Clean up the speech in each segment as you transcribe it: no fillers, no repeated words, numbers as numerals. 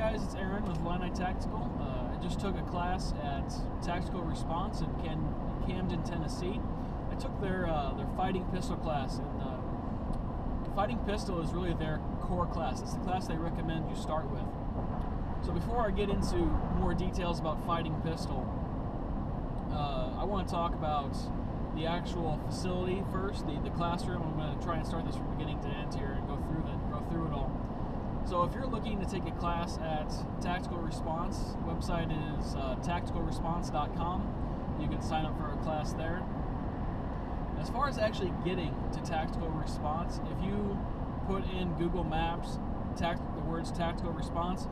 guys, it's Aaron with Illini Tactical. I just took a class at Tactical Response in Camden, Tennessee. I took their fighting pistol class, and fighting pistol is really their core class. It's the class they recommend you start with. So before I get into more details about fighting pistol, I want to talk about the actual facility first, the classroom. I'm going to try and start this from beginning to end here and go through it all. So if you're looking to take a class at Tactical Response, the website is tacticalresponse.com. You can sign up for a class there. As far as actually getting to Tactical Response, if you put in Google Maps the words Tactical Response,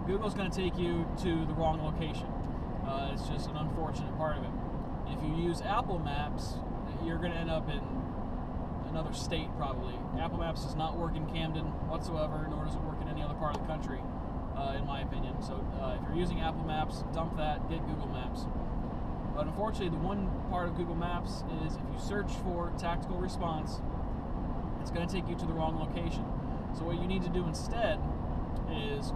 Google's going to take you to the wrong location. It's just an unfortunate part of it. If you use Apple Maps, you're going to end up in another state probably. Apple Maps does not work in Camden whatsoever, nor does it work in any other part of the country, in my opinion. So if you're using Apple Maps, dump that, get Google Maps. But unfortunately, the one part of Google Maps is if you search for Tactical Response, it's going to take you to the wrong location. So what you need to do instead is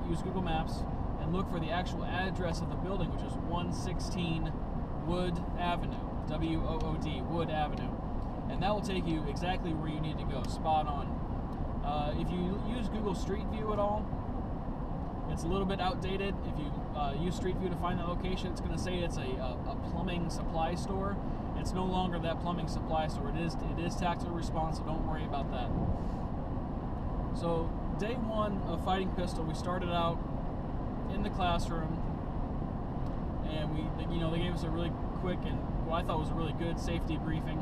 use Google Maps and look for the actual address of the building, which is 116 Wood Avenue, W-O-O-D, Wood Avenue. And that will take you exactly where you need to go, spot on. If you use Google Street View at all, it's a little bit outdated. If you use Street View to find that location, it's going to say it's a plumbing supply store. It's no longer that plumbing supply store. It is Tactical Response, so don't worry about that. So day one of fighting pistol, we started out in the classroom, and they gave us a really quick and what I thought was a really good safety briefing,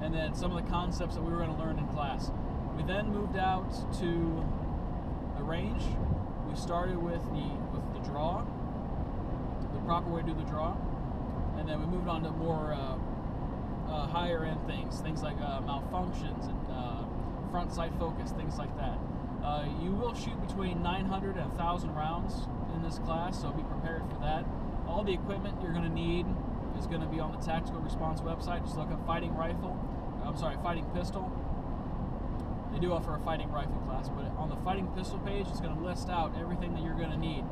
and then some of the concepts that we were going to learn in class. We then moved out to the range. We started with the draw, the proper way to do the draw, and then we moved on to more higher end things like malfunctions and front sight focus, things like that. You will shoot between 900 and 1,000 rounds in this class, so be prepared for that. All the equipment you're going to need is going to be on the Tactical Response website. Just look up fighting pistol. They do offer a fighting rifle class, but on the fighting pistol page, it's going to list out everything that you're going to need.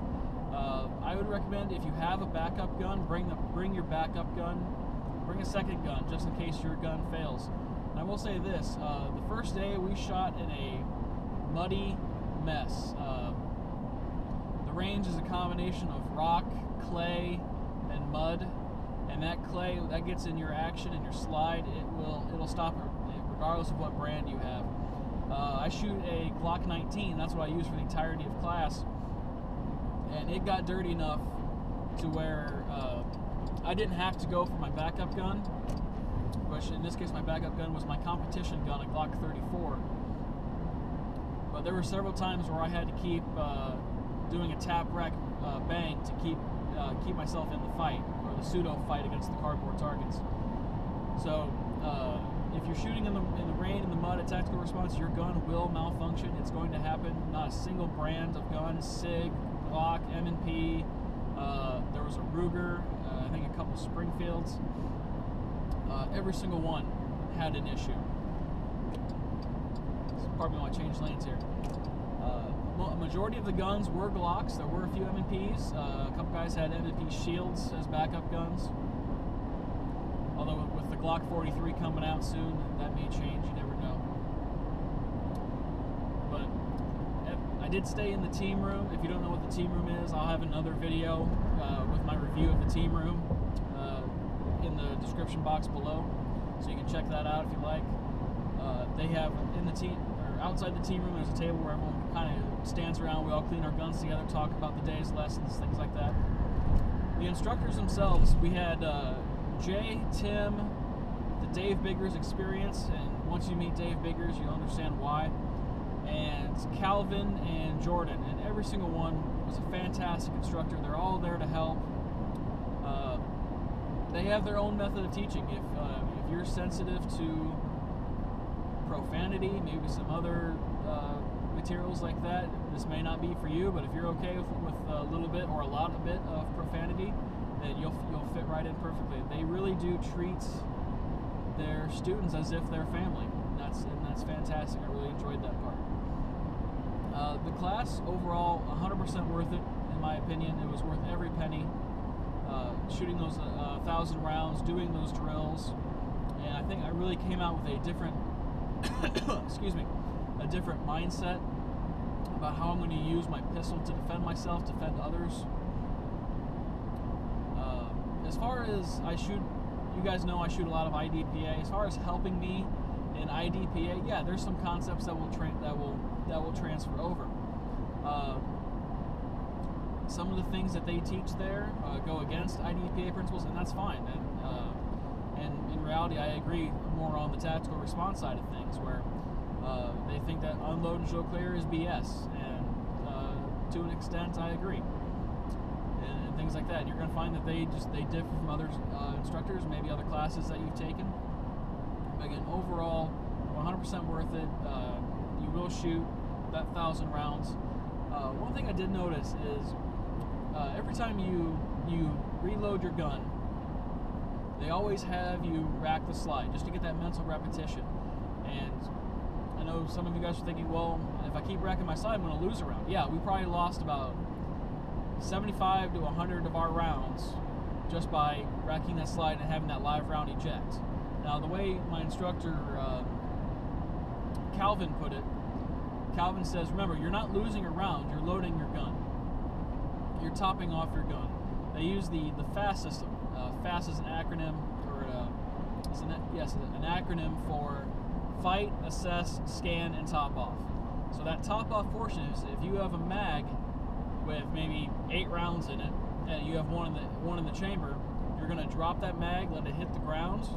I would recommend, if you have a backup gun, bring your backup gun. Bring a second gun, just in case your gun fails. And I will say this, the first day we shot in a muddy mess. The range is a combination of rock, clay, and mud, and that clay that gets in your action and your slide, it'll stop it regardless of what brand you have. I shoot a Glock 19, that's what I use for the entirety of class, and it got dirty enough to where I didn't have to go for my backup gun, which in this case my backup gun was my competition gun, a Glock 34. But there were several times where I had to keep doing a tap rack bang to keep myself in the fight, or the pseudo fight against the cardboard targets. So if you're shooting in the rain, in the mud at Tactical Response, your gun will malfunction. It's going to happen. Not a single brand of gun, SIG, Glock, M&P, there was a Ruger, I think a couple Springfields. Every single one had an issue. Pardon me while I change lanes here. A majority of the guns were Glocks. There were a few M&Ps. A couple guys had M&P Shields as backup guns. Although with the Glock 43 coming out soon, that may change. You never know. But I did stay in the team room. If you don't know what the team room is, I'll have another video with my review of the team room in the description box below, so you can check that out if you like. They have outside the team room, there's a table where everyone kind of stands around. We all clean our guns together, talk about the day's lessons, things like that. The instructors themselves, we had Jay, Tim, the Dave Biggers experience, and once you meet Dave Biggers, you'll understand why, and Calvin and Jordan, and every single one was a fantastic instructor. They're all there to help. They have their own method of teaching. If you're sensitive to profanity, maybe some other materials like that, this may not be for you, but if you're okay with a little bit or a lot of bit of profanity, then you'll fit right in perfectly. They really do treat their students as if they're family, and that's fantastic. I really enjoyed that part. The class overall, 100% worth it, in my opinion. It was worth every penny. Shooting those 1,000 rounds, doing those drills, and I think I really came out with a different, excuse me, a different mindset about how I'm going to use my pistol to defend myself, defend others. As far as I shoot, you guys know I shoot a lot of IDPA. As far as helping me in IDPA, yeah, there's some concepts that will transfer over. Some of the things that they teach there go against IDPA principles, and that's fine. And in reality, I agree more on the tactical response side of things, where they think that unload and show clear is BS, and to an extent, I agree. And things like that. And you're going to find that they differ from other instructors, maybe other classes that you've taken. But again, overall, 100% worth it. You will shoot that 1,000 rounds. One thing I did notice is every time you reload your gun, they always have you rack the slide just to get that mental repetition. And I know some of you guys are thinking, well, if I keep racking my slide, I'm going to lose a round. Yeah, we probably lost about 75 to 100 of our rounds just by racking that slide and having that live round eject. Now, the way my instructor Calvin put it, Calvin says, remember, you're not losing a round, you're loading your gun. You're topping off your gun. They use the FAST system. FAST is an acronym, or an acronym for fight, assess, scan, and top off. So that top off portion is if you have a mag with maybe 8 rounds in it, and you have one in the chamber, you're going to drop that mag, let it hit the ground,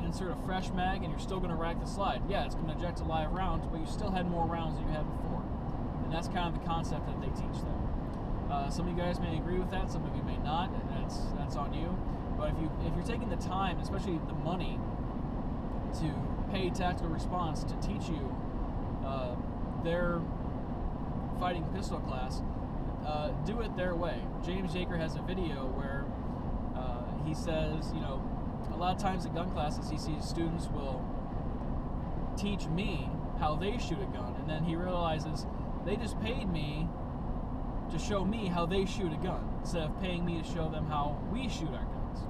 insert a fresh mag, and you're still going to rack the slide. Yeah, it's going to eject a live round, but you still had more rounds than you had before. And that's kind of the concept that they teach them. Some of you guys may agree with that, some of you may not, and that's on you. But if you're taking the time, especially the money, to pay Tactical Response to teach you their fighting pistol class, do it their way. James Jaker has a video where he says, you know, a lot of times at gun classes he sees students will teach me how they shoot a gun, and then he realizes they just paid me to show me how they shoot a gun instead of paying me to show them how we shoot our guns.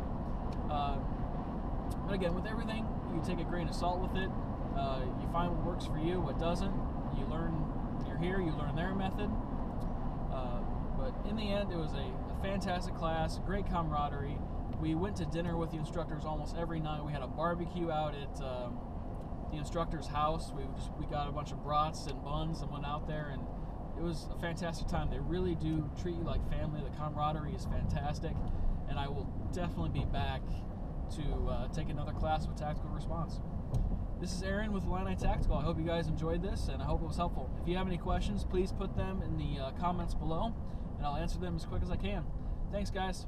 But again, with everything, you take a grain of salt with it. You find what works for you, what doesn't. You learn, you're here, you learn their method. But in the end, it was a fantastic class, great camaraderie. We went to dinner with the instructors almost every night. We had a barbecue out at the instructor's house. We got a bunch of brats and buns and went out there, and it was a fantastic time. They really do treat you like family. The camaraderie is fantastic, and I will definitely be back to take another class with Tactical Response. This is Aaron with Illini Tactical. I hope you guys enjoyed this, and I hope it was helpful. If you have any questions, please put them in the comments below, and I'll answer them as quick as I can. Thanks, guys.